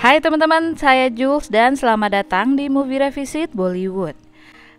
Hai teman-teman, saya Jules dan selamat datang di Movie Revisit Bollywood.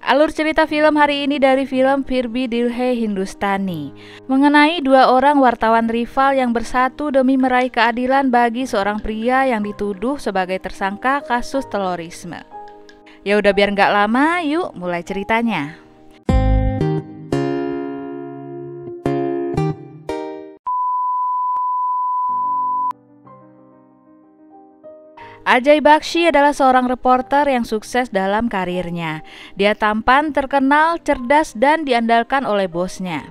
Alur cerita film hari ini dari film Phir Bhi Dil Hai Hindustani, mengenai dua orang wartawan rival yang bersatu demi meraih keadilan bagi seorang pria yang dituduh sebagai tersangka kasus terorisme. Ya udah biar nggak lama, yuk mulai ceritanya. Ajay Bakshi adalah seorang reporter yang sukses dalam karirnya. Dia tampan, terkenal, cerdas, dan diandalkan oleh bosnya.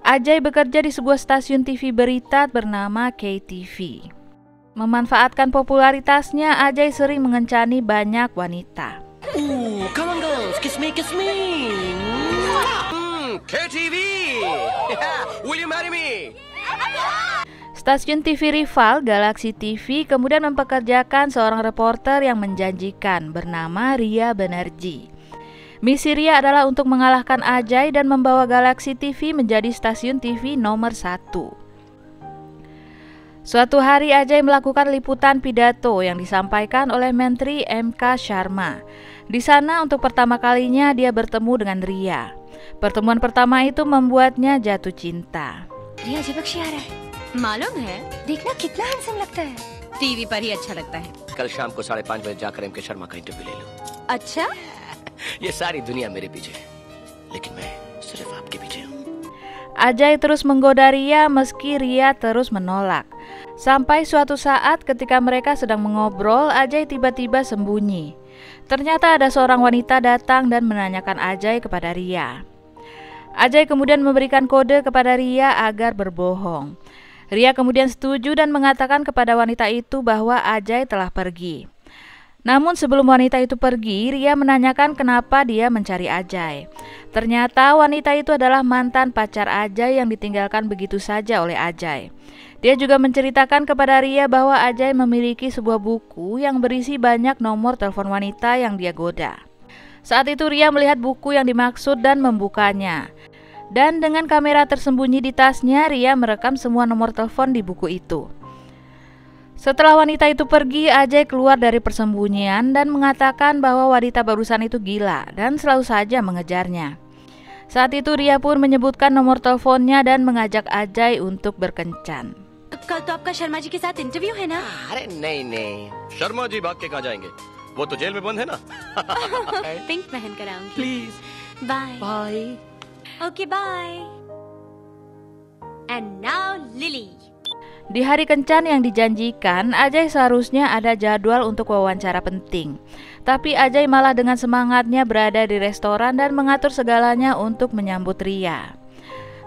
Ajay bekerja di sebuah stasiun TV berita bernama KTV. Memanfaatkan popularitasnya, Ajay sering mengencani banyak wanita. Come on girls, kiss me, kiss me. KTV, will you marry me? Stasiun TV rival Galaxy TV kemudian mempekerjakan seorang reporter yang menjanjikan bernama Ria Banerjee. Misi Ria adalah untuk mengalahkan Ajay dan membawa Galaxy TV menjadi stasiun TV nomor 1. Suatu hari Ajay melakukan liputan pidato yang disampaikan oleh Menteri M.K. Sharma. Di sana untuk pertama kalinya dia bertemu dengan Ria. Pertemuan pertama itu membuatnya jatuh cinta. रिया जी बख्शी आ रहा है, मालूम है? देखना कितना हैंडसम लगता है, टीवी पर ही अच्छा लगता है। कल शाम को 5:30 बजे जाकर एम के शर्मा का इंटरव्यू ले लो। अच्छा? ये सारी दुनिया मेरे पीछे है, लेकिन मैं सिर्फ आपके पीछे हूँ। Ajay terus menggoda Ria meski Ria terus menolak. Sampai suatu saat ketika mereka sedang mengobrol, Ajay tiba-tiba sembunyi. Ternyata ada seorang wanita datang dan menanyakan Ajay kepada Ria. Ajay kemudian memberikan kode kepada Ria agar berbohong. Ria kemudian setuju dan mengatakan kepada wanita itu bahwa Ajay telah pergi. Namun sebelum wanita itu pergi, Ria menanyakan kenapa dia mencari Ajay. Ternyata wanita itu adalah mantan pacar Ajay yang ditinggalkan begitu saja oleh Ajay. Dia juga menceritakan kepada Ria bahwa Ajay memiliki sebuah buku yang berisi banyak nomor telepon wanita yang dia goda. Saat itu Ria melihat buku yang dimaksud dan membukanya. Dan dengan kamera tersembunyi di tasnya, Ria merekam semua nomor telepon di buku itu. Setelah wanita itu pergi, Ajay keluar dari persembunyian dan mengatakan bahwa wanita barusan itu gila dan selalu saja mengejarnya. Saat itu Ria pun menyebutkan nomor teleponnya dan mengajak Ajay untuk berkencan. कल तो आपका शर्मा जी के साथ इंटरव्यू है ना? अरे नहीं, शर्मा जी भाग के कहाँ जाएंगे? वो तो जेल में बंद है ना। पिंक पहन कर आऊंगी। Please. Bye. Bye. Okay bye. And now Lily. Di hari kencan yang dijanjikan, Ajay seharusnya ada jadwal untuk wawancara penting. Tapi Ajay malah dengan semangatnya berada di restoran dan mengatur segalanya untuk menyambut Ria.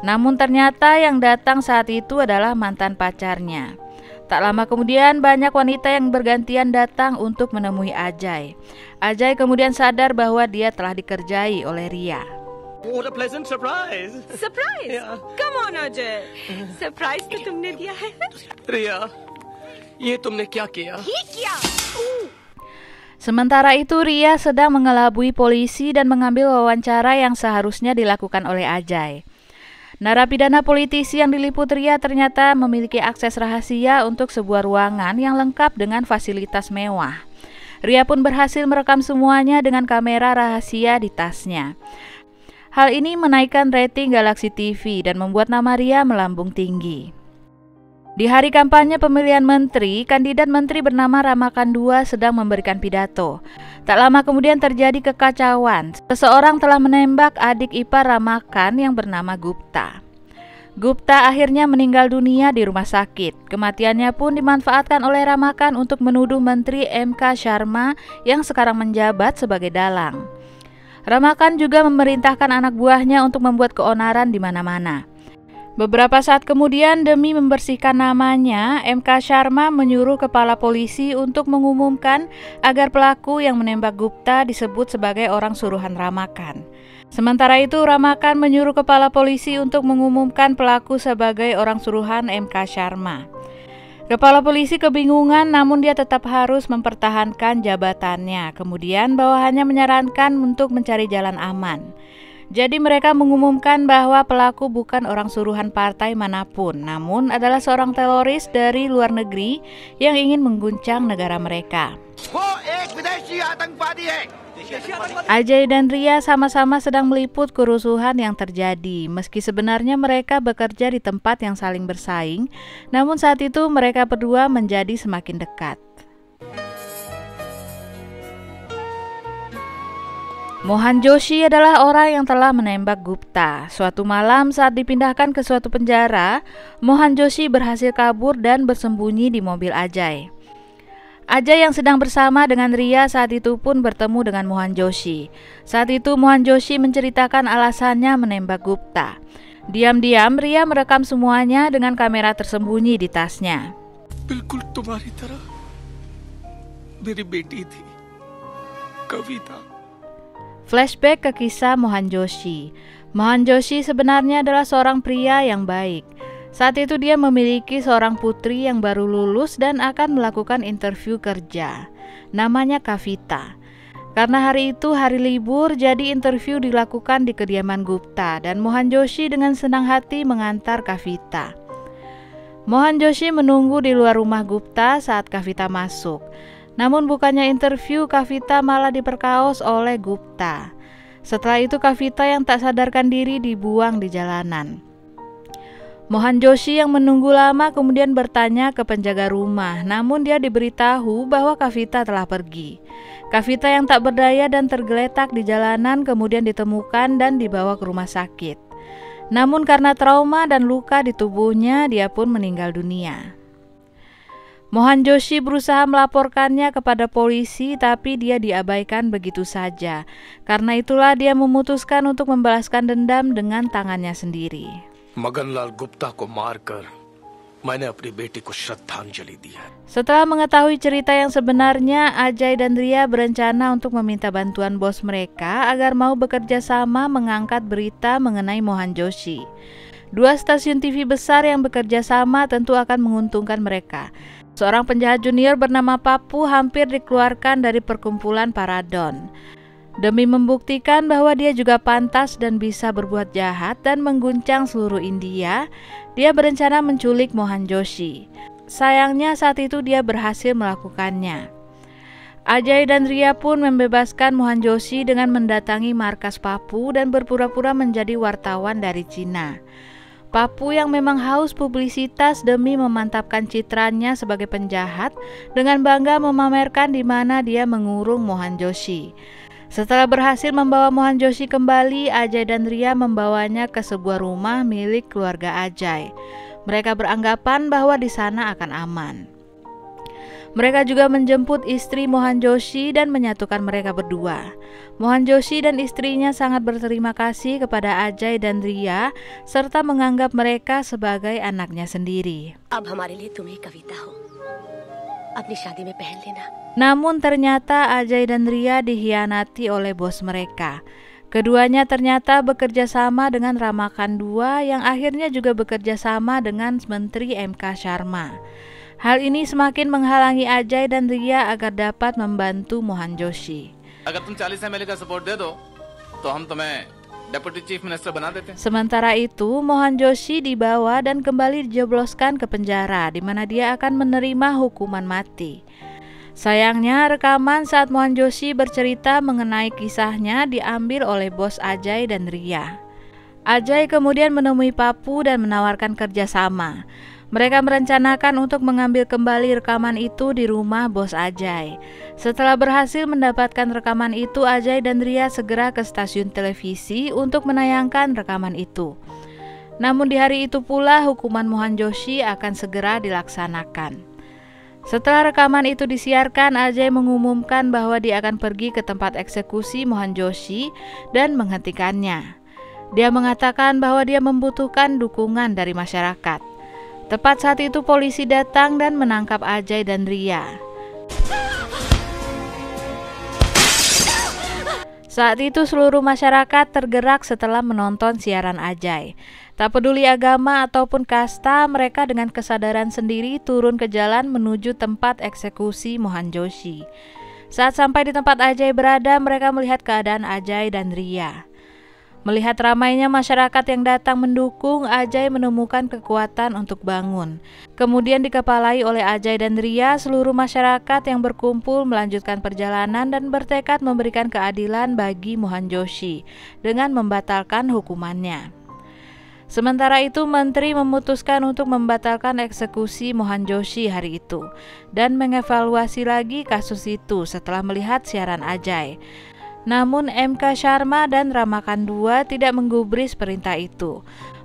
Namun ternyata yang datang saat itu adalah mantan pacarnya. Tak lama kemudian banyak wanita yang bergantian datang untuk menemui Ajay. Ajay kemudian sadar bahwa dia telah dikerjai oleh Ria. What a pleasant surprise. Surprise? Yeah. Come on Ajay, surprise तो तुमने दिया है। रिया, ये तुमने क्या किया? ये क्या? Sementara itu Ria sedang mengelabui polisi dan mengambil wawancara yang seharusnya dilakukan oleh Ajay. Narapidana politisi yang diliput Ria ternyata memiliki akses rahasia untuk sebuah ruangan yang lengkap dengan fasilitas mewah. Ria pun berhasil merekam semuanya dengan kamera rahasia di tasnya. Hal ini menaikkan rating Galaxy TV dan membuat nama Ria melambung tinggi. Di hari kampanye pemilihan menteri, kandidat menteri bernama Ramakan II sedang memberikan pidato. Tak lama kemudian terjadi kekacauan. Seseorang telah menembak adik ipar Ramakan yang bernama Gupta. Gupta akhirnya meninggal dunia di rumah sakit. Kematiannya pun dimanfaatkan oleh Ramakan untuk menuduh Menteri M.K. Sharma yang sekarang menjabat sebagai dalang. Ramakan juga memerintahkan anak buahnya untuk membuat keonaran di mana-mana. Beberapa saat kemudian, demi membersihkan namanya, M.K. Sharma menyuruh kepala polisi untuk mengumumkan agar pelaku yang menembak Gupta disebut sebagai orang suruhan Ramakan. Sementara itu, Ramakan menyuruh kepala polisi untuk mengumumkan pelaku sebagai orang suruhan M.K. Sharma. Kepala polisi kebingungan, namun dia tetap harus mempertahankan jabatannya. Kemudian bawahannya menyarankan untuk mencari jalan aman. Jadi mereka mengumumkan bahwa pelaku bukan orang suruhan partai manapun, namun adalah seorang teroris dari luar negeri yang ingin mengguncang negara mereka. Ajay dan Ria sama-sama sedang meliput kerusuhan yang terjadi. Meski sebenarnya mereka bekerja di tempat yang saling bersaing, namun saat itu mereka berdua menjadi semakin dekat. Mohan Joshi adalah orang yang telah menembak Gupta. Suatu malam saat dipindahkan ke suatu penjara, Mohan Joshi berhasil kabur dan bersembunyi di mobil Ajay. Ajay yang sedang bersama dengan Ria saat itu pun bertemu dengan Mohan Joshi. Saat itu Mohan Joshi menceritakan alasannya menembak Gupta. Diam-diam Ria merekam semuanya dengan kamera tersembunyi di tasnya. बिल्कुल तुम्हारी तरह मेरी बेटी थी कविता. Flashback ke kisah Mohan Joshi. Mohan Joshi sebenarnya adalah seorang pria yang baik. Saat itu dia memiliki seorang putri yang baru lulus dan akan melakukan interview kerja. Namanya Kavita. Karena hari itu hari libur, jadi interview dilakukan di kediaman Gupta dan Mohan Joshi dengan senang hati mengantar Kavita. Mohan Joshi menunggu di luar rumah Gupta saat Kavita masuk. Namun bukannya interview, Kavita malah diperkaos oleh Gupta. Setelah itu Kavita yang tak sadarkan diri dibuang di jalanan. Mohan Joshi yang menunggu lama kemudian bertanya ke penjaga rumah, namun dia diberitahu bahwa Kavita telah pergi. Kavita yang tak berdaya dan tergeletak di jalanan kemudian ditemukan dan dibawa ke rumah sakit. Namun karena trauma dan luka di tubuhnya, dia pun meninggal dunia. Mohan Joshi berusaha melaporkannya kepada polisi, tapi dia diabaikan begitu saja. Karena itulah dia memutuskan untuk membalaskan dendam dengan tangannya sendiri. Maganlal गुप्ता को मारकर मैंने अपनी बेटी को श्रद्धांजलि दी है. Setelah mengetahui cerita yang sebenarnya, Ajay dan Ria berencana untuk meminta bantuan bos mereka agar mau bekerja sama mengangkat berita mengenai Mohan Joshi. Dua stasiun TV besar yang bekerja sama tentu akan menguntungkan mereka. Seorang penjahat junior bernama Papu hampir dikeluarkan dari perkumpulan Paradon. Demi membuktikan bahwa dia juga pantas dan bisa berbuat jahat dan mengguncang seluruh India, dia berencana menculik Mohan Joshi. Sayangnya saat itu dia berhasil melakukannya. Ajay dan Ria pun membebaskan Mohan Joshi dengan mendatangi markas Papu dan berpura-pura menjadi wartawan dari Cina. Papu yang memang haus publisitas demi memantapkan citranya sebagai penjahat dengan bangga memamerkan di mana dia mengurung Mohan Joshi. Setelah berhasil membawa Mohan Joshi kembali, Ajay dan Ria membawanya ke sebuah rumah milik keluarga Ajay. Mereka beranggapan bahwa di sana akan aman. Mereka juga menjemput istri Mohan Joshi dan menyatukan mereka berdua. Mohan Joshi dan istrinya sangat berterima kasih kepada Ajay dan Ria serta menganggap mereka sebagai anaknya sendiri. Namun ternyata Ajay dan Ria dikhianati oleh bos mereka. Keduanya ternyata bekerja sama dengan Ramakan II yang akhirnya juga bekerja sama dengan Menteri MK Sharma. Hal ini semakin menghalangi Ajay dan Ria agar dapat membantu Mohan Joshi. Sementara itu, Mohan Joshi dibawa dan kembali dijebloskan ke penjara, di mana dia akan menerima hukuman mati. Sayangnya, rekaman saat Mohan Joshi bercerita mengenai kisahnya diambil oleh bos Ajay dan Ria. Ajay kemudian menemui Papu dan menawarkan kerjasama. Mereka merencanakan untuk mengambil kembali rekaman itu di rumah bos Ajay. Setelah berhasil mendapatkan rekaman itu, Ajay dan Ria segera ke stasiun televisi untuk menayangkan rekaman itu. Namun di hari itu pula hukuman Mohan Joshi akan segera dilaksanakan. Setelah rekaman itu disiarkan, Ajay mengumumkan bahwa dia akan pergi ke tempat eksekusi Mohan Joshi dan menghentikannya. Dia mengatakan bahwa dia membutuhkan dukungan dari masyarakat. Tepat saat itu polisi datang dan menangkap Ajay dan Ria. Saat itu seluruh masyarakat tergerak setelah menonton siaran Ajay. Tak peduli agama ataupun kasta, mereka dengan kesadaran sendiri turun ke jalan menuju tempat eksekusi Mohan Joshi. Saat sampai di tempat Ajay berada, mereka melihat keadaan Ajay dan Ria. Melihat ramainya masyarakat yang datang mendukung, Ajay menemukan kekuatan untuk bangun. Kemudian dikepalai oleh Ajay dan Ria, seluruh masyarakat yang berkumpul melanjutkan perjalanan dan bertekad memberikan keadilan bagi Mohan Joshi dengan membatalkan hukumannya. Sementara itu, Menteri memutuskan untuk membatalkan eksekusi Mohan Joshi hari itu dan mengevaluasi lagi kasus itu setelah melihat siaran Ajay. Namun MK Sharma dan Ramakan II tidak menggubris perintah itu.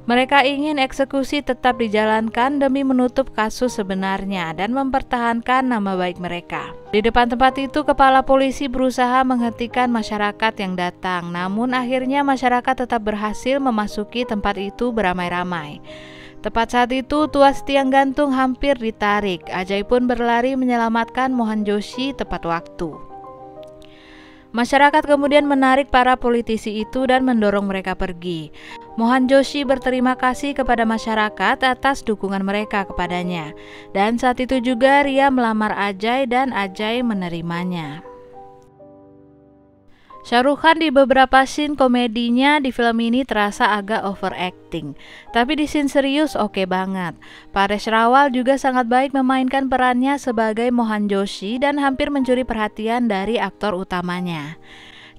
Mereka ingin eksekusi tetap dijalankan demi menutup kasus sebenarnya dan mempertahankan nama baik mereka. Di depan tempat itu, kepala polisi berusaha menghentikan masyarakat yang datang, namun akhirnya masyarakat tetap berhasil memasuki tempat itu beramai-ramai. Tepat saat itu, tuas tiang gantung hampir ditarik. Ajay pun berlari menyelamatkan Mohan Joshi tepat waktu. Masyarakat kemudian menarik para politisi itu dan mendorong mereka pergi. Mohan Joshi berterima kasih kepada masyarakat atas dukungan mereka kepadanya. Dan saat itu juga Ria melamar Ajay dan Ajay menerimanya. Shah Rukh Khan di beberapa scene komedinya di film ini terasa agak overacting, tapi di scene serius oke banget. Paresh Rawal juga sangat baik memainkan perannya sebagai Mohan Joshi dan hampir mencuri perhatian dari aktor utamanya.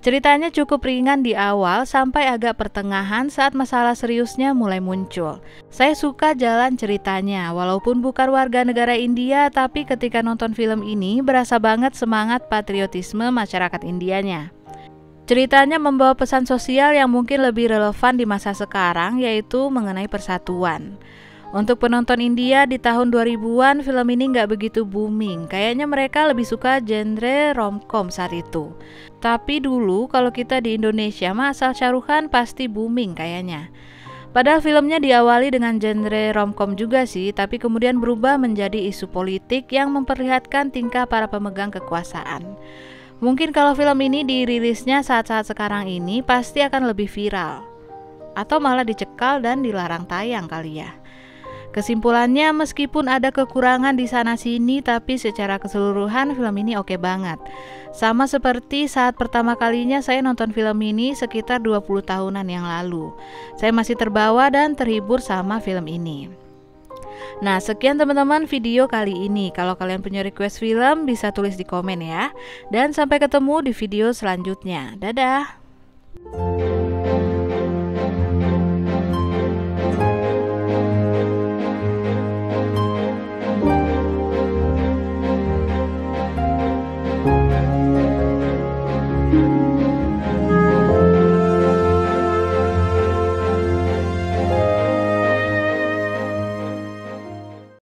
Ceritanya cukup ringan di awal sampai agak pertengahan saat masalah seriusnya mulai muncul. Saya suka jalan ceritanya, walaupun bukan warga negara India, tapi ketika nonton film ini berasa banget semangat patriotisme masyarakat Indianya. Ceritanya membawa pesan sosial yang mungkin lebih relevan di masa sekarang, yaitu mengenai persatuan. Untuk penonton India di tahun 2000-an, film ini nggak begitu booming. Kayaknya mereka lebih suka genre romcom saat itu. Tapi dulu kalau kita di Indonesia mah asal Shah Rukh Khan pasti booming kayaknya. Padahal filmnya diawali dengan genre romcom juga sih, tapi kemudian berubah menjadi isu politik yang memperlihatkan tingkah para pemegang kekuasaan. Mungkin kalau film ini dirilisnya saat-saat sekarang ini pasti akan lebih viral, atau malah dicekal dan dilarang tayang kali ya. Kesimpulannya, meskipun ada kekurangan di sana-sini, tapi secara keseluruhan film ini oke banget. Sama seperti saat pertama kalinya saya nonton film ini sekitar 20 tahunan yang lalu. Saya masih terbawa dan terhibur sama film ini. Nah, sekian teman-teman video kali ini. Kalau kalian punya request film bisa tulis di komen ya. Dan sampai ketemu di video selanjutnya. Dadah.